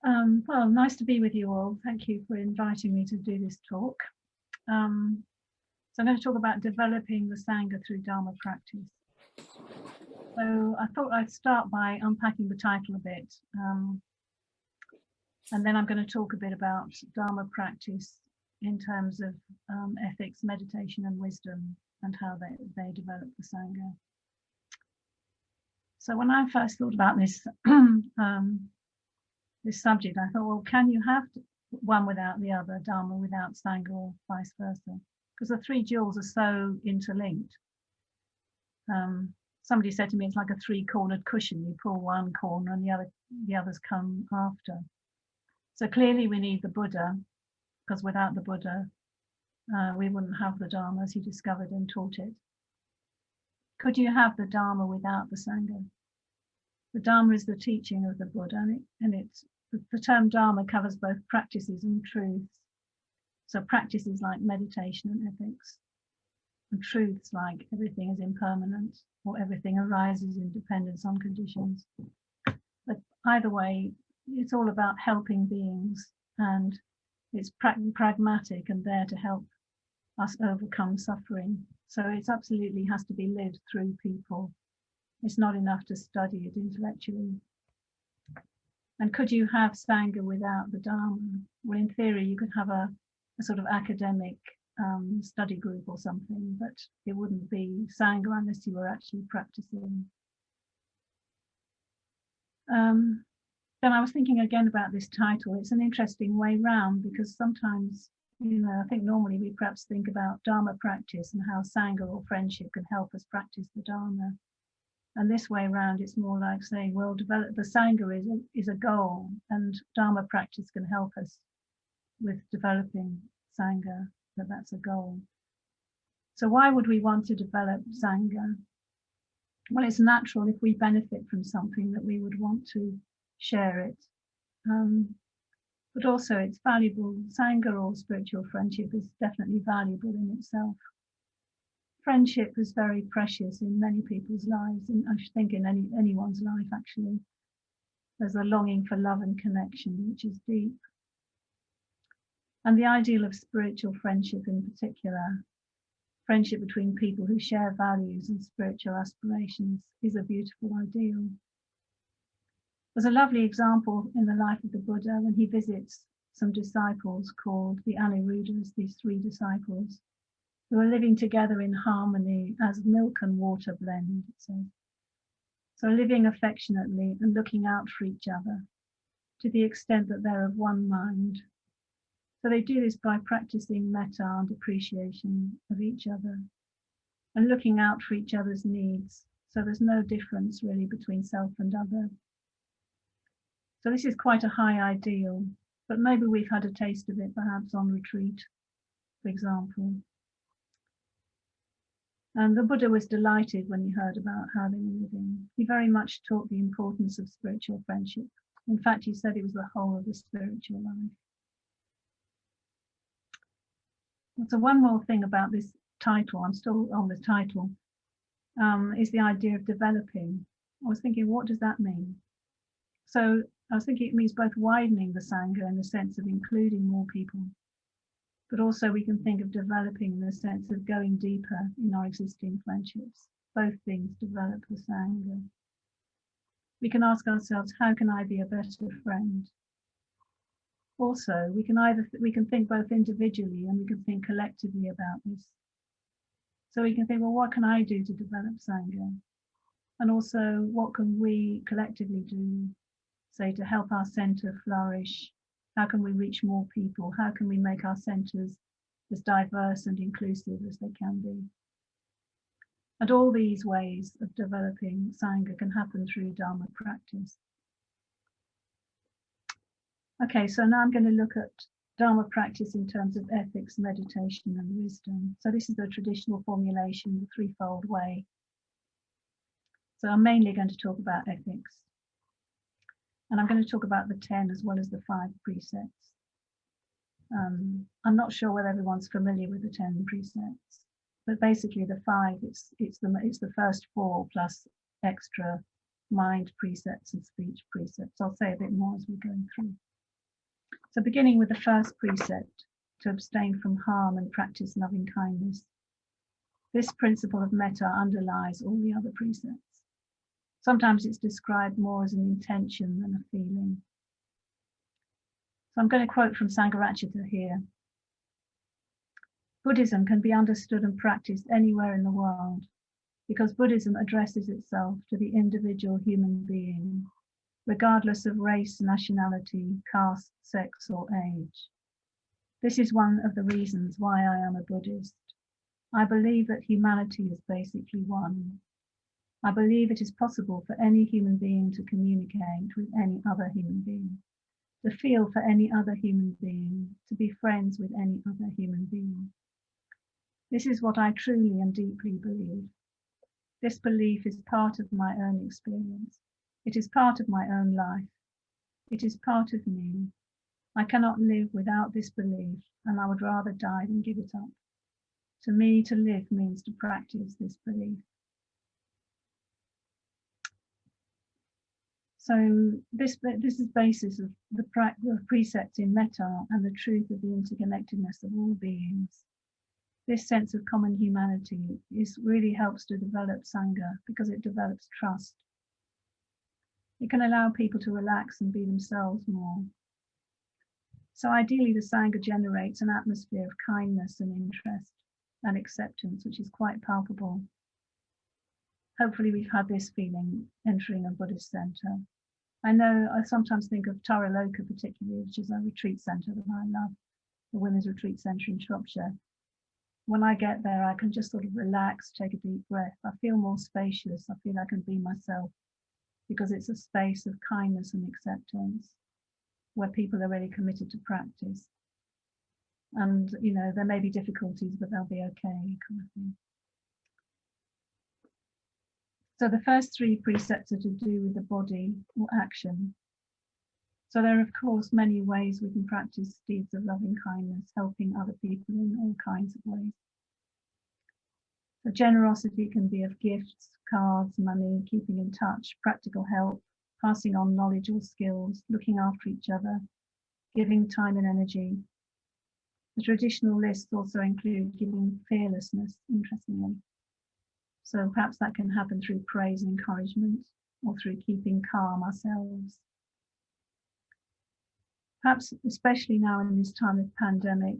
Well, nice to be with you all. Thank you for inviting me to do this talk. So I'm going to talk about developing the Sangha through Dharma practice. So I thought I'd start by unpacking the title a bit. And then I'm going to talk a bit about Dharma practice in terms of ethics, meditation and wisdom and how they develop the Sangha. So when I first thought about this, this subject, I thought, well, can you have one without the other, Dharma without Sangha, or vice versa? Because the three jewels are so interlinked. Somebody said to me, it's like a three-cornered cushion. You pull one corner and the others come after. So clearly we need the Buddha, because without the Buddha, we wouldn't have the Dharma as he discovered and taught it. Could you have the Dharma without the Sangha? The Dharma is the teaching of the Buddha, and the term Dharma covers both practices and truths. So practices like meditation and ethics, and truths like everything is impermanent or everything arises in dependence on conditions. But either way, it's all about helping beings, and it's pragmatic and there to help us overcome suffering. So it absolutely has to be lived through people. It's not enough to study it intellectually. And could you have Sangha without the Dharma? Well, in theory, you could have a sort of academic study group or something, but it wouldn't be Sangha unless you were actually practicing. Then I was thinking again about this title. It's an interesting way round, because sometimes, I think normally we perhaps think about Dharma practice and how Sangha or friendship can help us practice the Dharma. And this way around, it's more like saying, well, develop the Sangha is a goal, and Dharma practice can help us with developing Sangha, that's a goal. So why would we want to develop Sangha? Well, it's natural if we benefit from something that we would want to share it. But also it's valuable. Sangha or spiritual friendship is definitely valuable in itself. Friendship is very precious in many people's lives, and I should think in anyone's life actually. There's a longing for love and connection, which is deep. And the ideal of spiritual friendship in particular, friendship between people who share values and spiritual aspirations, is a beautiful ideal. There's a lovely example in the life of the Buddha when he visits some disciples called the Aniruddhas, these three disciples, who are living together in harmony as milk and water blend, it says. So living affectionately and looking out for each other to the extent that they're of one mind. So they do this by practicing metta and appreciation of each other and looking out for each other's needs. So there's no difference really between self and other. So this is quite a high ideal, but maybe we've had a taste of it perhaps on retreat, for example. And the Buddha was delighted when he heard about how they were living. He very much taught the importance of spiritual friendship. In fact, he said it was the whole of the spiritual life. So one more thing about this title, I'm still on the title, is the idea of developing. I was thinking, what does that mean? So I was thinking it means both widening the Sangha in the sense of including more people, but also we can think of developing in the sense of going deeper in our existing friendships. Both things develop the Sangha. We can ask ourselves, how can I be a better friend? Also, we can think both individually and we can think collectively about this. So we can think, well, what can I do to develop Sangha? And also, what can we collectively do, say, to help our centre flourish? How can we reach more people? How can we make our centres as diverse and inclusive as they can be? And all these ways of developing Sangha can happen through Dharma practice. Okay, so now I'm going to look at Dharma practice in terms of ethics, meditation and wisdom. So this is the traditional formulation, the threefold way. So I'm mainly going to talk about ethics. And I'm going to talk about the 10 as well as the 5 precepts. I'm not sure whether everyone's familiar with the 10 precepts, but basically the 5, it's the first 4 plus extra mind precepts and speech precepts. I'll say a bit more as we're going through. So beginning with the first precept, to abstain from harm and practice loving kindness. This principle of metta underlies all the other precepts. Sometimes it's described more as an intention than a feeling. So I'm going to quote from Sanga here. Buddhism can be understood and practiced anywhere in the world because Buddhism addresses itself to the individual human being, regardless of race, nationality, caste, sex, or age. This is one of the reasons why I am a Buddhist. I believe that humanity is basically one. I believe it is possible for any human being to communicate with any other human being, to feel for any other human being, to be friends with any other human being. This is what I truly and deeply believe. This belief is part of my own experience. It is part of my own life. It is part of me. I cannot live without this belief, and I would rather die than give it up. To me, to live means to practice this belief. So this is basis of the precepts in metta and the truth of the interconnectedness of all beings. This sense of common humanity really helps to develop Sangha because it develops trust. It can allow people to relax and be themselves more. So ideally, the Sangha generates an atmosphere of kindness and interest and acceptance, which is quite palpable. Hopefully we've had this feeling entering a Buddhist centre. I know I sometimes think of Taraloka particularly, which is a retreat centre that I love, the Women's Retreat Centre in Shropshire. When I get there, I can just sort of relax, take a deep breath. I feel more spacious. I feel I can be myself because it's a space of kindness and acceptance where people are really committed to practice. And, you know, there may be difficulties, but they'll be okay, kind of thing. So the first three precepts are to do with the body or action. So there are, of course, many ways we can practice deeds of loving kindness, helping other people in all kinds of ways. So generosity can be of gifts, cards, money, keeping in touch, practical help, passing on knowledge or skills, looking after each other, giving time and energy. The traditional lists also include giving fearlessness, interestingly. So perhaps that can happen through praise and encouragement or through keeping calm ourselves. Perhaps especially now in this time of pandemic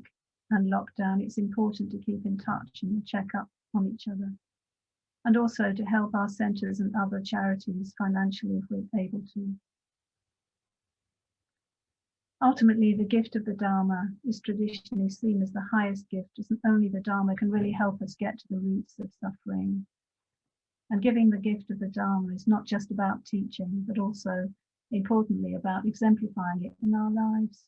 and lockdown, it's important to keep in touch and check up on each other. And also to help our centres and other charities financially if we're able to. Ultimately, the gift of the Dharma is traditionally seen as the highest gift, as only the Dharma can really help us get to the roots of suffering. And giving the gift of the Dharma is not just about teaching, but also, importantly, about exemplifying it in our lives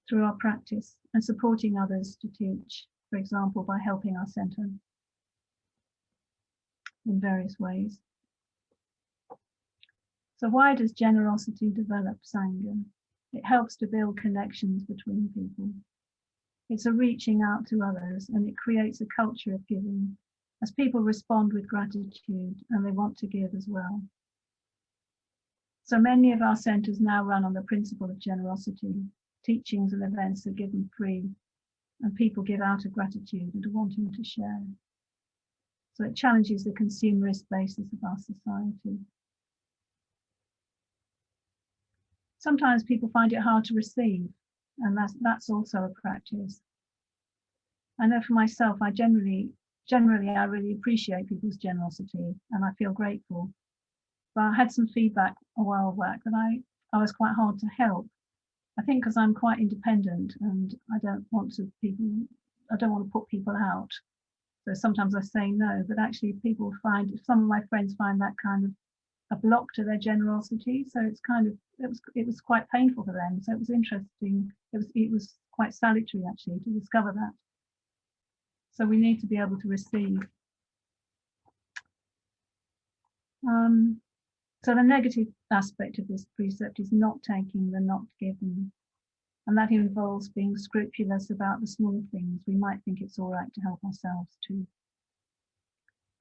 through our practice and supporting others to teach, for example, by helping our centre in various ways. So why does generosity develop Sangha? It helps to build connections between people. It's a reaching out to others, and it creates a culture of giving as people respond with gratitude and they want to give as well. So many of our centres now run on the principle of generosity. Teachings and events are given free, and people give out of gratitude and wanting to share. So it challenges the consumerist basis of our society. Sometimes people find it hard to receive, and that's also a practice. I know for myself, I generally I really appreciate people's generosity and I feel grateful. But I had some feedback a while back that I was quite hard to help. I think because I'm quite independent and I don't want to put people out. So sometimes I say no, but actually people find, some of my friends find that kind of a block to their generosity. So it's kind of, it was quite painful for them. So it was interesting. It was quite salutary actually to discover that. So we need to be able to receive. So the negative aspect of this precept is not taking the not given. And that involves being scrupulous about the small things. We might think it's all right to help ourselves too.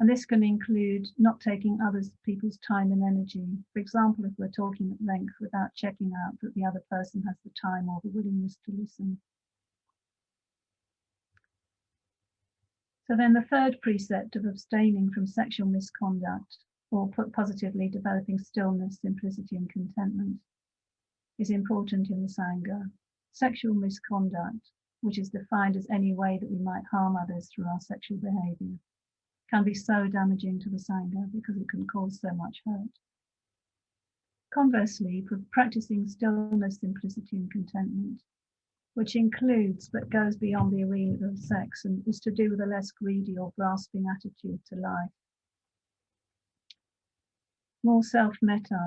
And this can include not taking people's time and energy. For example, if we're talking at length without checking out that the other person has the time or the willingness to listen. So then the third precept of abstaining from sexual misconduct, or put positively, developing stillness, simplicity and contentment, is important in the Sanga. Sexual misconduct, which is defined as any way that we might harm others through our sexual behaviour, can be so damaging to the Sangha because it can cause so much hurt. Conversely, practicing stillness, simplicity and contentment, which includes but goes beyond the arena of sex and is to do with a less greedy or grasping attitude to life. More self-metta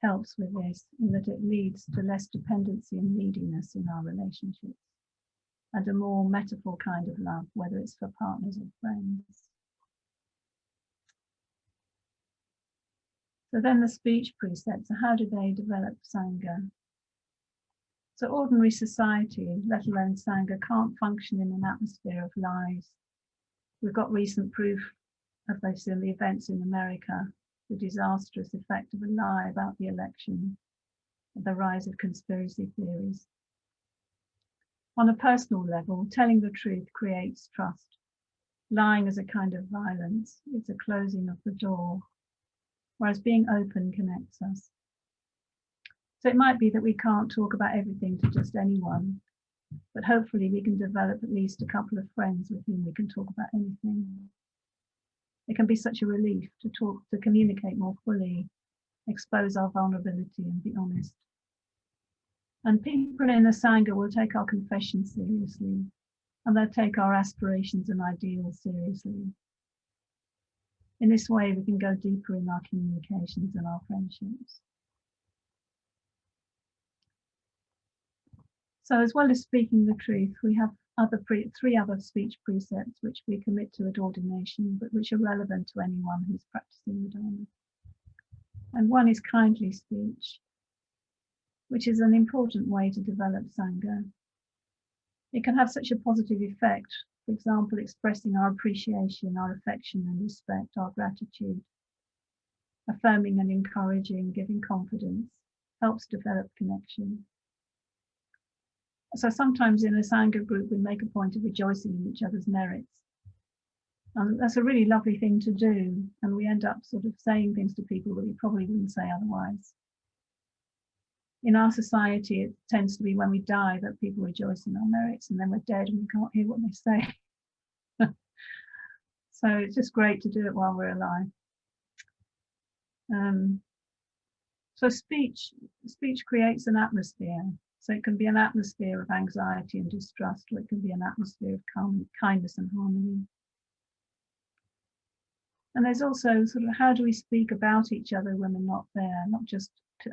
helps with this in that it leads to less dependency and neediness in our relationships and a more mettaful kind of love, whether it's for partners or friends. So then the speech precepts, so how do they develop Sangha? So ordinary society, let alone Sangha, can't function in an atmosphere of lies. We've got recent proof of this in the events in America, the disastrous effect of a lie about the election, and the rise of conspiracy theories. On a personal level, telling the truth creates trust. Lying is a kind of violence. It's a closing of the door, whereas being open connects us. So it might be that we can't talk about everything to just anyone, but hopefully we can develop at least a couple of friends with whom we can talk about anything. It can be such a relief to talk, to communicate more fully, expose our vulnerability and be honest. And people in the Sangha will take our confession seriously, and they'll take our aspirations and ideals seriously. In this way, we can go deeper in our communications and our friendships. So as well as speaking the truth, we have three other speech precepts which we commit to at ordination, but which are relevant to anyone who's practicing the Dharma. And one is kindly speech, which is an important way to develop Sangha. It can have such a positive effect, for example, expressing our appreciation, our affection and respect, our gratitude, affirming and encouraging, giving confidence, helps develop connection. So sometimes in a Sangha group, we make a point of rejoicing in each other's merits. And that's a really lovely thing to do. And we end up sort of saying things to people that we probably wouldn't say otherwise. In our society, it tends to be when we die that people rejoice in our merits, and then we're dead and we can't hear what they say. So it's just great to do it while we're alive. So speech creates an atmosphere. So it can be an atmosphere of anxiety and distrust, or it can be an atmosphere of kindness and harmony. And there's also sort of how do we speak about each other when we're not there, not just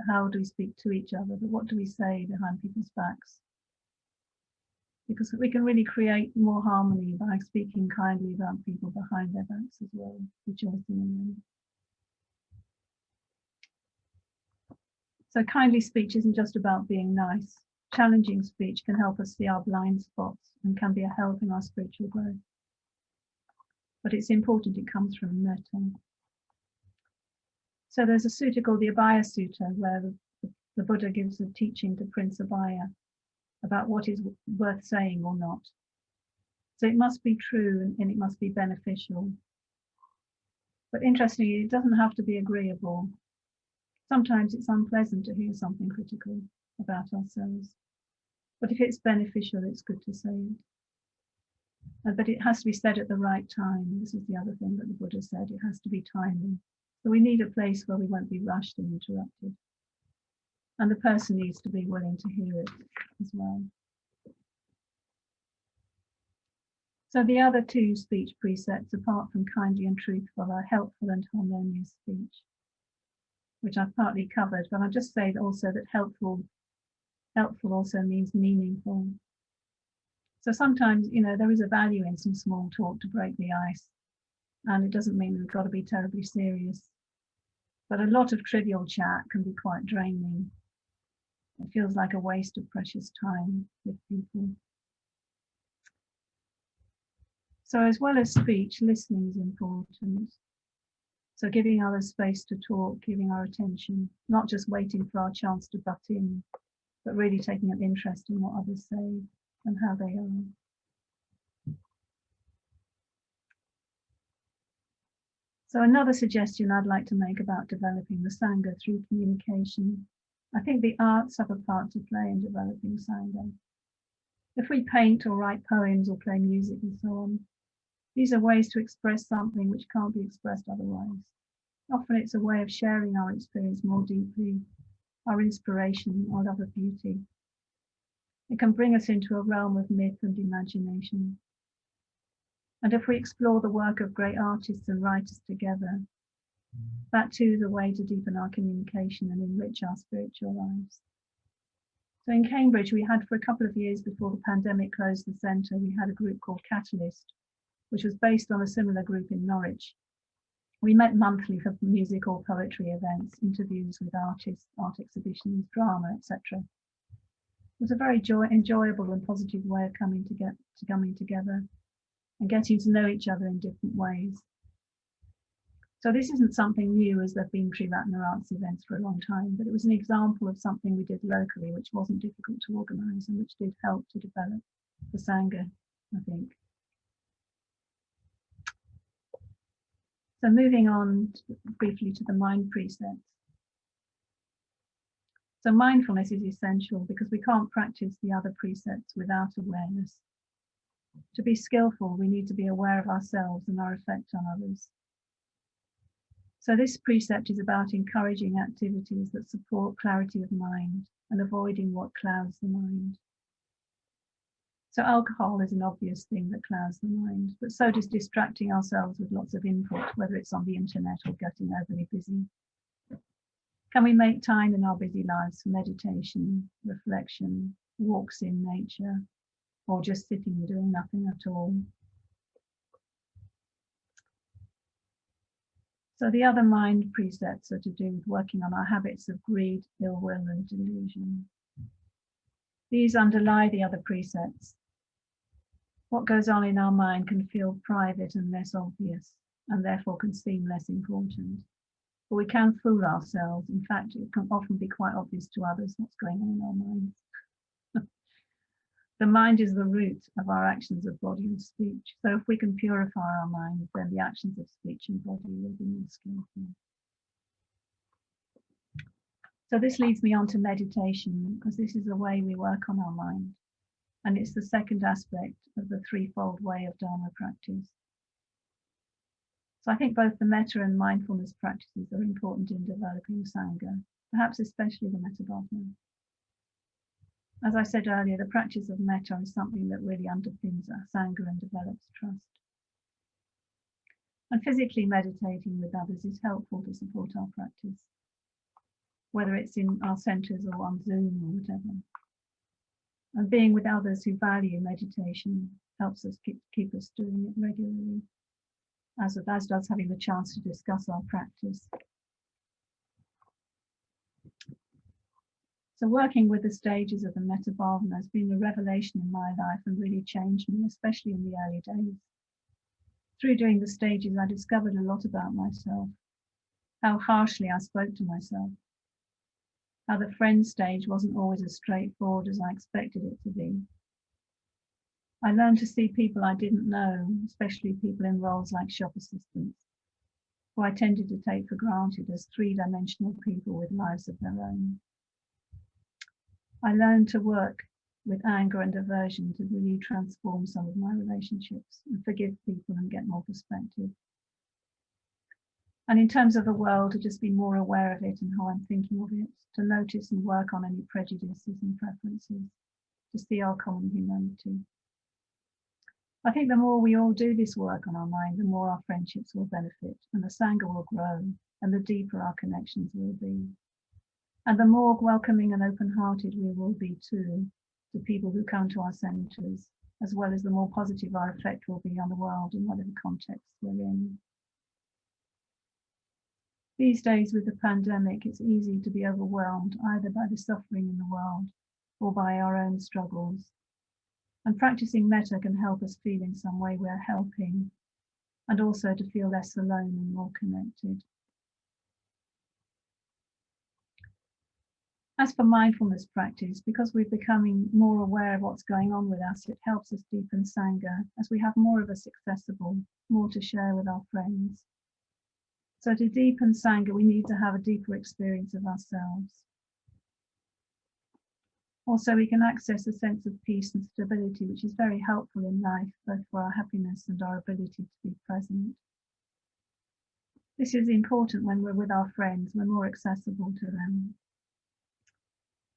how do we speak to each other, but what do we say behind people's backs? Because we can really create more harmony by speaking kindly about people behind their backs as well, rejoicing in them. So kindly speech isn't just about being nice. Challenging speech can help us see our blind spots and can be a help in our spiritual growth. But it's important it comes from metta. So there's a sutta called the Abhaya Sutta where the Buddha gives a teaching to Prince Abhaya about what is worth saying or not. So it must be true and it must be beneficial. But interestingly, it doesn't have to be agreeable. Sometimes it's unpleasant to hear something critical about ourselves. But if it's beneficial, it's good to say it. But it has to be said at the right time. This is the other thing that the Buddha said. It has to be timely. So we need a place where we won't be rushed and interrupted. And the person needs to be willing to hear it as well. So the other two speech precepts, apart from kindly and truthful, are helpful and harmonious speech, which I've partly covered, but I'll just say also that helpful also means meaningful. So sometimes, there is a value in some small talk to break the ice, and it doesn't mean we've got to be terribly serious. But a lot of trivial chat can be quite draining. It feels like a waste of precious time with people. So as well as speech, listening is important. So giving others space to talk, giving our attention, not just waiting for our chance to butt in, but really taking an interest in what others say and how they are. So another suggestion I'd like to make about developing the Sangha through communication. I think the arts have a part to play in developing Sangha. If we paint or write poems or play music and so on, these are ways to express something which can't be expressed otherwise. Often it's a way of sharing our experience more deeply, our inspiration, our love of beauty. It can bring us into a realm of myth and imagination. And if we explore the work of great artists and writers together, that too is a way to deepen our communication and enrich our spiritual lives. So in Cambridge, we had for a couple of years before the pandemic closed the centre, we had a group called Catalyst, which was based on a similar group in Norwich. We met monthly for music or poetry events, interviews with artists, art exhibitions, drama, etc. It was a very enjoyable and positive way of coming together and getting to know each other in different ways. So this isn't something new, as there have been Triratna arts events for a long time, but it was an example of something we did locally, which wasn't difficult to organise and which did help to develop the Sangha, I think. So moving on briefly to the mind precepts. So mindfulness is essential because we can't practice the other precepts without awareness. To be skillful, we need to be aware of ourselves and our effect on others. So this precept is about encouraging activities that support clarity of mind and avoiding what clouds the mind. So alcohol is an obvious thing that clouds the mind, but so does distracting ourselves with lots of input, whether it's on the internet or getting overly busy. Can we make time in our busy lives for meditation, reflection, walks in nature, or just sitting and doing nothing at all? So the other mind precepts are to do with working on our habits of greed, ill will, and delusion. These underlie the other precepts. What goes on in our mind can feel private and less obvious, and therefore can seem less important. But we can fool ourselves. In fact, it can often be quite obvious to others what's going on in our minds. The mind is the root of our actions of body and speech. So if we can purify our minds, then the actions of speech and body will be more skillful. So this leads me on to meditation, because this is the way we work on our mind. And it's the second aspect of the threefold way of Dharma practice. So I think both the metta and mindfulness practices are important in developing Sangha, perhaps especially the metta bhavana. As I said earlier, the practice of metta is something that really underpins our Sangha and develops trust. And physically meditating with others is helpful to support our practice, whether it's in our centres or on Zoom or whatever. And being with others who value meditation helps us keep us doing it regularly, as does having the chance to discuss our practice. So working with the stages of the metta bhavana has been a revelation in my life and really changed me, especially in the early days. Through doing the stages, I discovered a lot about myself, how harshly I spoke to myself, how the friend stage wasn't always as straightforward as I expected it to be. I learned to see people I didn't know, especially people in roles like shop assistants, who I tended to take for granted as three-dimensional people with lives of their own. I learned to work with anger and aversion to really transform some of my relationships and forgive people and get more perspective. And in terms of the world, to just be more aware of it and how I'm thinking of it, to notice and work on any prejudices and preferences, to see our common humanity. I think the more we all do this work on our mind, the more our friendships will benefit and the Sangha will grow and the deeper our connections will be. And the more welcoming and open-hearted we will be too, to people who come to our centres, as well as the more positive our effect will be on the world in whatever context we're in. These days with the pandemic, it's easy to be overwhelmed either by the suffering in the world or by our own struggles. And practicing metta can help us feel in some way we're helping, and also to feel less alone and more connected. As for mindfulness practice, because we're becoming more aware of what's going on with us, it helps us deepen Sangha as we have more of us accessible, more to share with our friends. So to deepen Sangha, we need to have a deeper experience of ourselves. Also, we can access a sense of peace and stability, which is very helpful in life, both for our happiness and our ability to be present. This is important when we're with our friends, we're more accessible to them.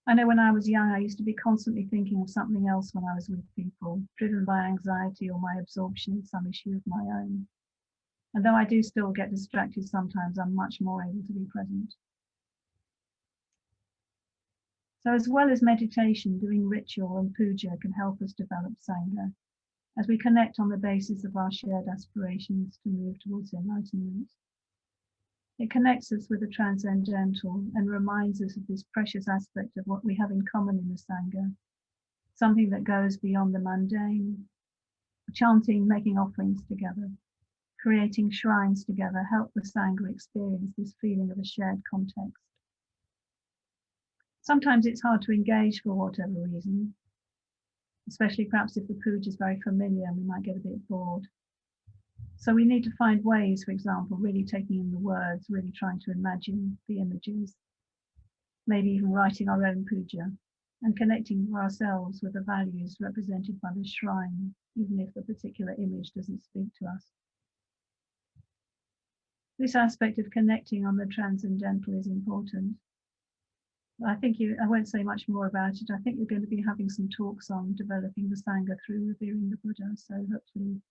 I know when I was young, I used to be constantly thinking of something else when I was with people, driven by anxiety or my absorption in some issue of my own. And though I do still get distracted sometimes, I'm much more able to be present. So as well as meditation, doing ritual and puja can help us develop Sangha as we connect on the basis of our shared aspirations to move towards enlightenment. It connects us with the transcendental and reminds us of this precious aspect of what we have in common in the Sangha, something that goes beyond the mundane. Chanting, making offerings together, creating shrines together help the Sangha experience this feeling of a shared context. Sometimes it's hard to engage for whatever reason, especially perhaps if the puja is very familiar and we might get a bit bored. So we need to find ways, for example, really taking in the words, really trying to imagine the images, maybe even writing our own puja and connecting for ourselves with the values represented by the shrine, even if the particular image doesn't speak to us. This aspect of connecting on the transcendental is important. I won't say much more about it. I think we're going to be having some talks on developing the Sangha through revering the Buddha, so hopefully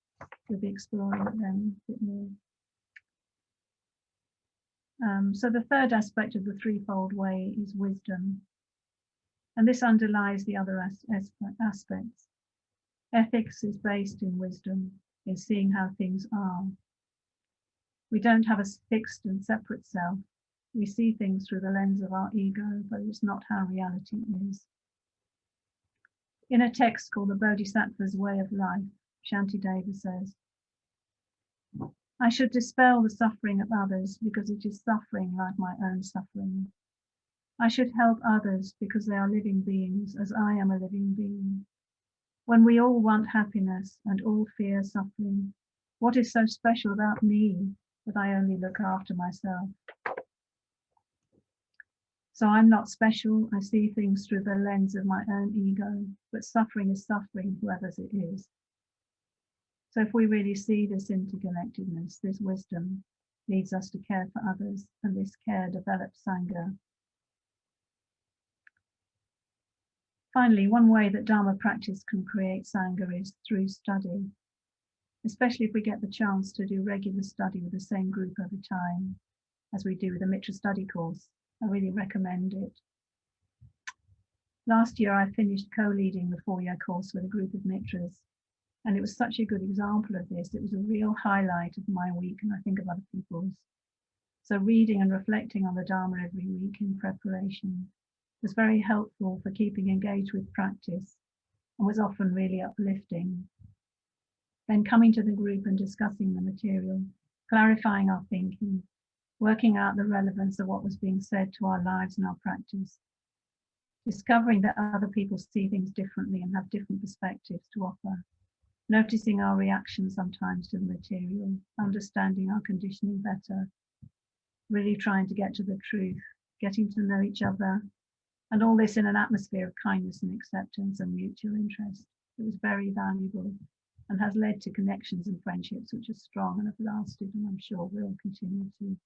we'll be exploring it then a bit more. So the third aspect of the threefold way is wisdom. And this underlies the other aspects. Ethics is based in wisdom, in seeing how things are. We don't have a fixed and separate self. We see things through the lens of our ego, but it's not how reality is. In a text called the Bodhisattva's Way of Life, Shantideva says, I should dispel the suffering of others because it is suffering like my own suffering. I should help others because they are living beings as I am a living being. When we all want happiness and all fear suffering, what is so special about me that I only look after myself? So I'm not special. I see things through the lens of my own ego, but suffering is suffering, whoever's it is. So if we really see this interconnectedness, this wisdom leads us to care for others, and this care develops Sangha. Finally, one way that Dharma practice can create Sangha is through study, especially if we get the chance to do regular study with the same group over time, as we do with the Mitra study course. I really recommend it. Last year, I finished co-leading the 4-year course with a group of Mitras, and it was such a good example of this. It was a real highlight of my week, and I think of other people's. So reading and reflecting on the Dharma every week in preparation was very helpful for keeping engaged with practice and was often really uplifting. Then coming to the group and discussing the material, clarifying our thinking, working out the relevance of what was being said to our lives and our practice, discovering that other people see things differently and have different perspectives to offer, noticing our reactions sometimes to the material, understanding our conditioning better, really trying to get to the truth, getting to know each other, and all this in an atmosphere of kindness and acceptance and mutual interest. It was very valuable and has led to connections and friendships which are strong and have lasted, and I'm sure will continue to.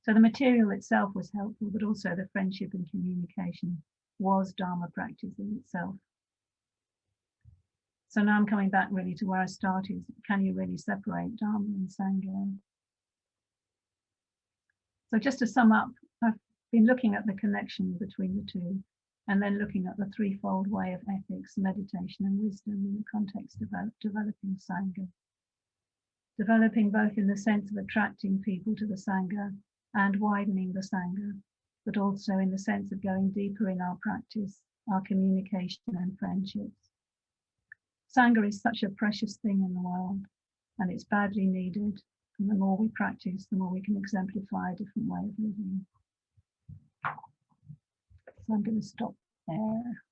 So the material itself was helpful, but also the friendship and communication was Dharma practice in itself. So now I'm coming back really to where I started. Can you really separate Dharma and Sangha? So just to sum up, I've been looking at the connection between the two, and then looking at the threefold way of ethics, meditation and wisdom in the context of developing Sangha. Developing both in the sense of attracting people to the Sangha and widening the Sangha, but also in the sense of going deeper in our practice, our communication and friendships, Sanga is such a precious thing in the world, and it's badly needed. And the more we practice, the more we can exemplify a different way of living. So I'm going to stop there.